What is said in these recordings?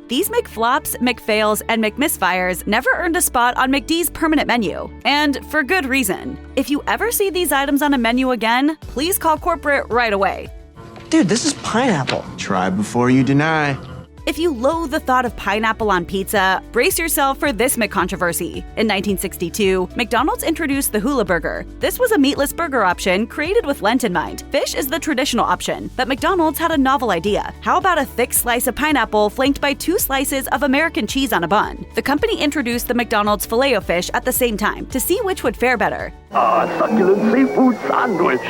these McFlops, McFails, and McMisfires never earned a spot on McD's permanent menu. And for good reason. If you ever see these items on a menu again, please call corporate right away. Dude, this is pineapple. Try before you deny. If you loathe the thought of pineapple on pizza, brace yourself for this McControversy. In 1962, McDonald's introduced the Hula Burger. This was a meatless burger option created with Lent in mind. Fish is the traditional option, but McDonald's had a novel idea. How about a thick slice of pineapple flanked by 2 slices of American cheese on a bun? The company introduced the McDonald's Filet-O-Fish at the same time to see which would fare better. Succulent seafood sandwich.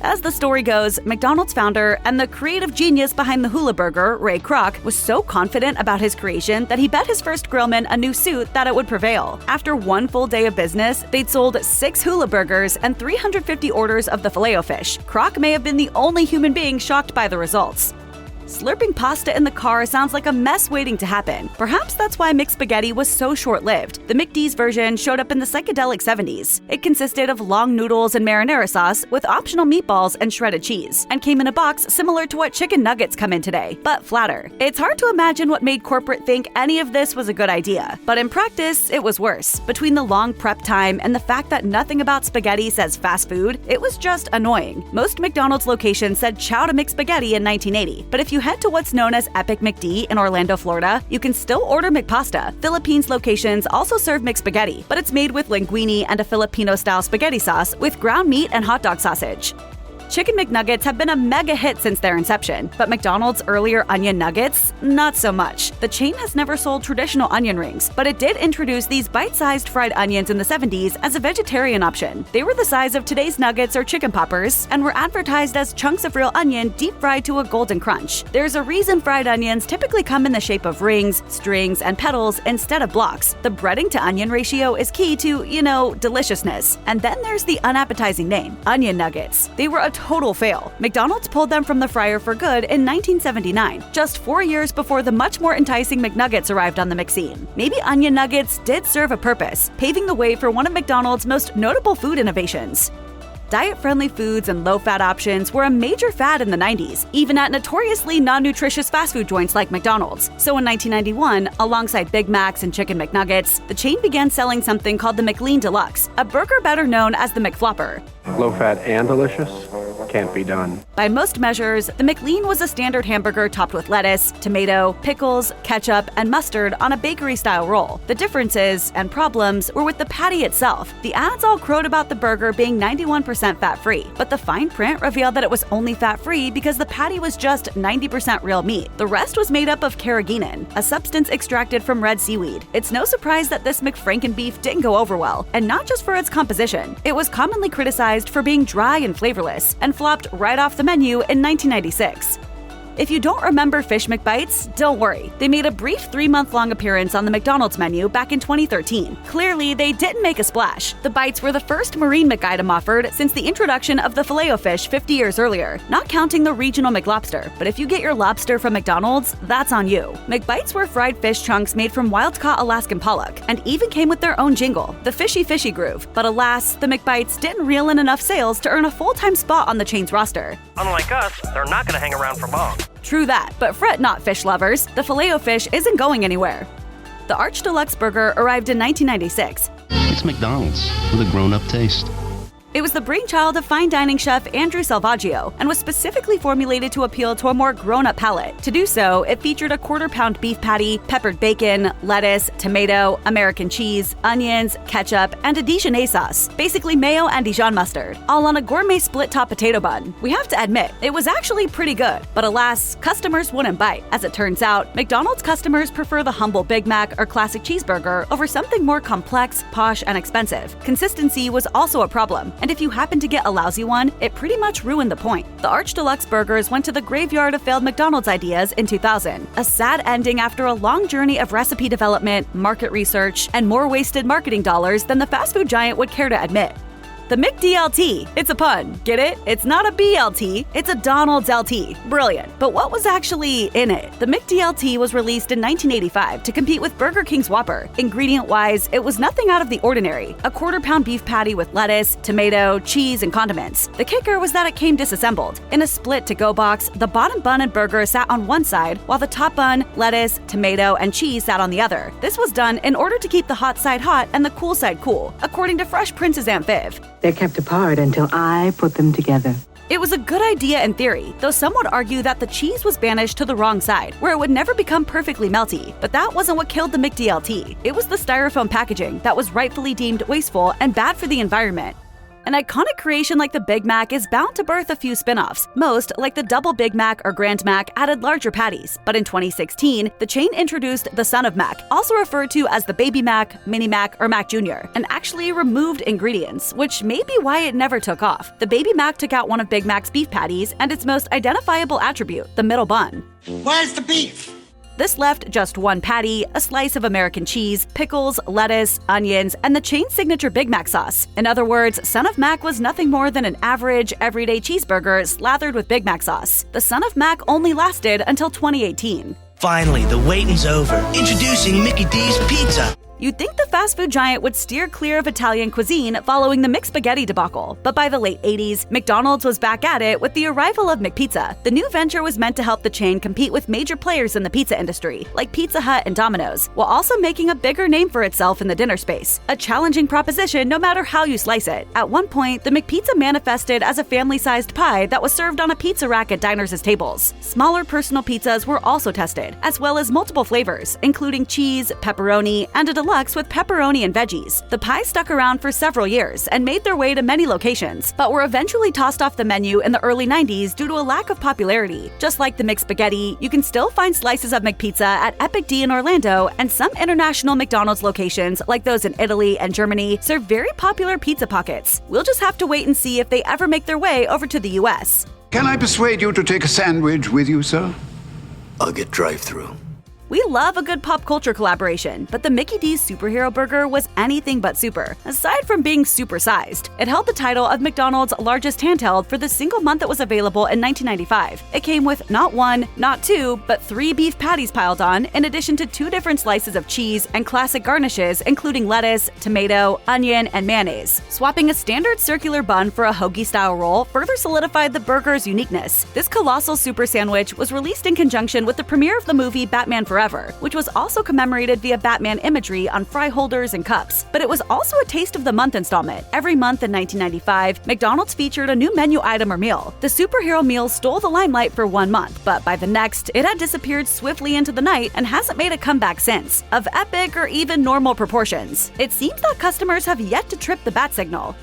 As the story goes, McDonald's founder and the creative genius behind the Hula Burger, Ray Kroc, was so confident about his creation that he bet his first grillman a new suit that it would prevail. After 1 full day of business, they'd sold 6 Hula Burgers and 350 orders of the Filet-O-Fish. Kroc may have been the only human being shocked by the results. Slurping pasta in the car sounds like a mess waiting to happen. Perhaps that's why McSpaghetti was so short-lived. The McD's version showed up in the psychedelic 70s. It consisted of long noodles and marinara sauce with optional meatballs and shredded cheese, and came in a box similar to what chicken nuggets come in today, but flatter. It's hard to imagine what made corporate think any of this was a good idea, but in practice, it was worse. Between the long prep time and the fact that nothing about spaghetti says fast food, it was just annoying. Most McDonald's locations said chow to McSpaghetti in 1980, but if you head to what's known as Epic McD in Orlando, Florida, you can still order McPasta. Philippines locations also serve McSpaghetti, but it's made with linguine and a Filipino-style spaghetti sauce with ground meat and hot dog sausage. Chicken McNuggets have been a mega hit since their inception, but McDonald's earlier onion nuggets, not so much. The chain has never sold traditional onion rings, but it did introduce these bite-sized fried onions in the 70s as a vegetarian option. They were the size of today's nuggets or chicken poppers, and were advertised as chunks of real onion deep-fried to a golden crunch. There's a reason fried onions typically come in the shape of rings, strings, and petals instead of blocks. The breading to onion ratio is key to, deliciousness. And then there's the unappetizing name, onion nuggets. They were a total fail. McDonald's pulled them from the fryer for good in 1979, just 4 years before the much more enticing McNuggets arrived on the McScene. Maybe onion nuggets did serve a purpose, paving the way for one of McDonald's most notable food innovations. Diet-friendly foods and low-fat options were a major fad in the 90s, even at notoriously non-nutritious fast food joints like McDonald's. So in 1991, alongside Big Macs and Chicken McNuggets, the chain began selling something called the McLean Deluxe, a burger better known as the McFlopper. Low-fat and delicious? Can't be done. By most measures, the McLean was a standard hamburger topped with lettuce, tomato, pickles, ketchup, and mustard on a bakery-style roll. The differences and problems were with the patty itself. The ads all crowed about the burger being 91% fat-free, but the fine print revealed that it was only fat-free because the patty was just 90% real meat. The rest was made up of carrageenan, a substance extracted from red seaweed. It's no surprise that this McFrankenbeef didn't go over well, and not just for its composition. It was commonly criticized for being dry and flavorless, and flopped right off the menu in 1996. If you don't remember Fish McBites, don't worry. They made a brief 3-month-long appearance on the McDonald's menu back in 2013. Clearly, they didn't make a splash. The bites were the first marine McItem offered since the introduction of the Filet-O-Fish 50 years earlier, not counting the regional McLobster. But if you get your lobster from McDonald's, that's on you. McBites were fried fish chunks made from wild-caught Alaskan pollock, and even came with their own jingle, the Fishy Fishy Groove. But alas, the McBites didn't reel in enough sales to earn a full-time spot on the chain's roster. Unlike us, they're not gonna hang around for long. True that, but fret not, fish lovers. The Filet-O-Fish isn't going anywhere. The Arch Deluxe Burger arrived in 1996. It's McDonald's with a grown-up taste. It was the brainchild of fine dining chef Andrew Salvaggio and was specifically formulated to appeal to a more grown-up palate. To do so, it featured a quarter-pound beef patty, peppered bacon, lettuce, tomato, American cheese, onions, ketchup, and a Dijon sauce, basically mayo and Dijon mustard, all on a gourmet split-top potato bun. We have to admit, it was actually pretty good, but alas, customers wouldn't bite. As it turns out, McDonald's customers prefer the humble Big Mac or classic cheeseburger over something more complex, posh, and expensive. Consistency was also a problem, and if you happen to get a lousy one, it pretty much ruined the point. The Arch Deluxe Burgers went to the graveyard of failed McDonald's ideas in 2000, a sad ending after a long journey of recipe development, market research, and more wasted marketing dollars than the fast food giant would care to admit. The McD.L.T. It's a pun. Get it? It's not a BLT, it's a Donald's LT. Brilliant. But what was actually in it? The McD.L.T. was released in 1985 to compete with Burger King's Whopper. Ingredient-wise, it was nothing out of the ordinary. A quarter-pound beef patty with lettuce, tomato, cheese, and condiments. The kicker was that it came disassembled. In a split-to-go box, the bottom bun and burger sat on one side, while the top bun, lettuce, tomato, and cheese sat on the other. This was done in order to keep the hot side hot and the cool side cool, according to Fresh Prince's Aunt Viv. They're kept apart until I put them together. It was a good idea in theory, though some would argue that the cheese was banished to the wrong side, where it would never become perfectly melty. But that wasn't what killed the McD.L.T. It was the styrofoam packaging that was rightfully deemed wasteful and bad for the environment. An iconic creation like the Big Mac is bound to birth a few spin-offs. Most, like the Double Big Mac or Grand Mac, added larger patties. But in 2016, the chain introduced the Son of Mac, also referred to as the Baby Mac, Mini Mac, or Mac Jr., and actually removed ingredients, which may be why it never took off. The Baby Mac took out one of Big Mac's beef patties and its most identifiable attribute, the middle bun. Where's the beef? This left just one patty, a slice of American cheese, pickles, lettuce, onions, and the chain's signature Big Mac sauce. In other words, Son of Mac was nothing more than an average, everyday cheeseburger slathered with Big Mac sauce. The Son of Mac only lasted until 2018. Finally, the waiting's over. Introducing Mickey D's Pizza. You'd think the fast food giant would steer clear of Italian cuisine following the McSpaghetti debacle, but by the late 80s, McDonald's was back at it with the arrival of McPizza. The new venture was meant to help the chain compete with major players in the pizza industry, like Pizza Hut and Domino's, while also making a bigger name for itself in the dinner space. A challenging proposition no matter how you slice it. At one point, the McPizza manifested as a family-sized pie that was served on a pizza rack at diners' tables. Smaller personal pizzas were also tested, as well as multiple flavors, including cheese, pepperoni, and a deluxe with pepperoni and veggies. The pies stuck around for several years and made their way to many locations, but were eventually tossed off the menu in the early 90s due to a lack of popularity. Just like the McSpaghetti, you can still find slices of McPizza at Epic D in Orlando, and some international McDonald's locations, like those in Italy and Germany, serve very popular pizza pockets. We'll just have to wait and see if they ever make their way over to the US. Can I persuade you to take a sandwich with you, sir? I'll get drive-through. We love a good pop culture collaboration, but the Mickey D's Superhero Burger was anything but super, aside from being super-sized. It held the title of McDonald's largest handheld for the single month it was available in 1995. It came with not one, not two, but 3 beef patties piled on, in addition to 2 different slices of cheese and classic garnishes, including lettuce, tomato, onion, and mayonnaise. Swapping a standard circular bun for a hoagie-style roll further solidified the burger's uniqueness. This colossal super sandwich was released in conjunction with the premiere of the movie Batman Forever, which was also commemorated via Batman imagery on fry holders and cups. But it was also a Taste of the Month installment. Every month in 1995, McDonald's featured a new menu item or meal. The superhero meal stole the limelight for 1 month, but by the next, it had disappeared swiftly into the night and hasn't made a comeback since, of epic or even normal proportions. It seems that customers have yet to trip the bat signal.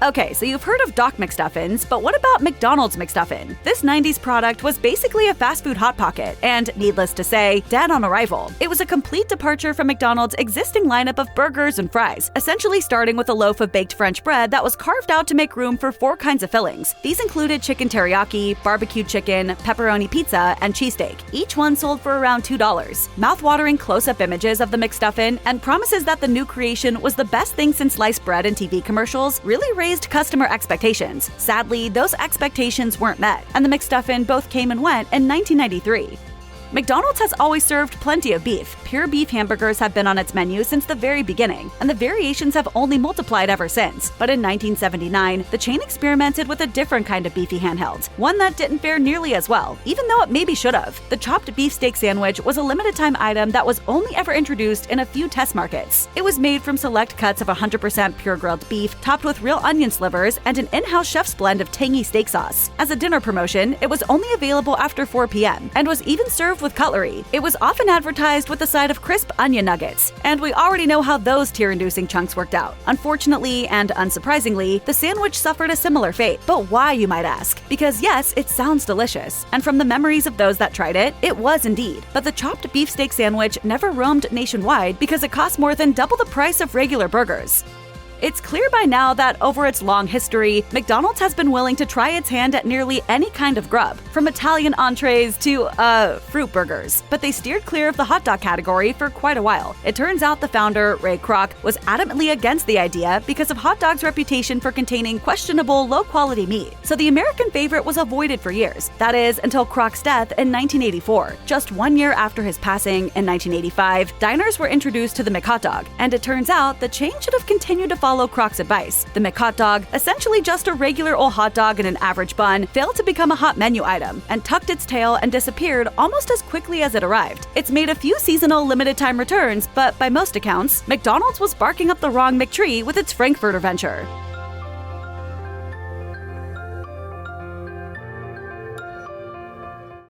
Okay, so you've heard of Doc McStuffins, but what about McDonald's McStuffin? This 90s product was basically a fast food Hot Pocket, and needless to say, dead on arrival. It was a complete departure from McDonald's existing lineup of burgers and fries, essentially starting with a loaf of baked French bread that was carved out to make room for 4 kinds of fillings. These included chicken teriyaki, barbecued chicken, pepperoni pizza, and cheesesteak. Each one sold for around $2. Mouth-watering close-up images of the McStuffin and promises that the new creation was the best thing since sliced bread in TV commercials really raised customer expectations. Sadly, those expectations weren't met, and the McStuffin both came and went in 1993. McDonald's has always served plenty of beef. Pure beef hamburgers have been on its menu since the very beginning, and the variations have only multiplied ever since. But in 1979, the chain experimented with a different kind of beefy handheld, one that didn't fare nearly as well, even though it maybe should have. The chopped beefsteak sandwich was a limited-time item that was only ever introduced in a few test markets. It was made from select cuts of 100% pure grilled beef, topped with real onion slivers and an in-house chef's blend of tangy steak sauce. As a dinner promotion, it was only available after 4 p.m. and was even served with cutlery. It was often advertised with a side of crisp onion nuggets, and we already know how those tear-inducing chunks worked out. Unfortunately, and unsurprisingly, the sandwich suffered a similar fate. But why, you might ask? Because yes, it sounds delicious, and from the memories of those that tried it, it was indeed. But the chopped beefsteak sandwich never roamed nationwide because it cost more than double the price of regular burgers. It's clear by now that over its long history, McDonald's has been willing to try its hand at nearly any kind of grub, from Italian entrees to, fruit burgers. But they steered clear of the hot dog category for quite a while. It turns out the founder, Ray Kroc, was adamantly against the idea because of hot dog's reputation for containing questionable, low-quality meat. So the American favorite was avoided for years. That is, until Kroc's death in 1984. Just 1 year after his passing, in 1985, diners were introduced to the McHotDog, and it turns out the chain should have continued to follow Kroc's advice. The McHotDog, essentially just a regular old hot dog in an average bun, failed to become a hot menu item and tucked its tail and disappeared almost as quickly as it arrived. It's made a few seasonal limited-time returns, but by most accounts, McDonald's was barking up the wrong McTree with its Frankfurter venture.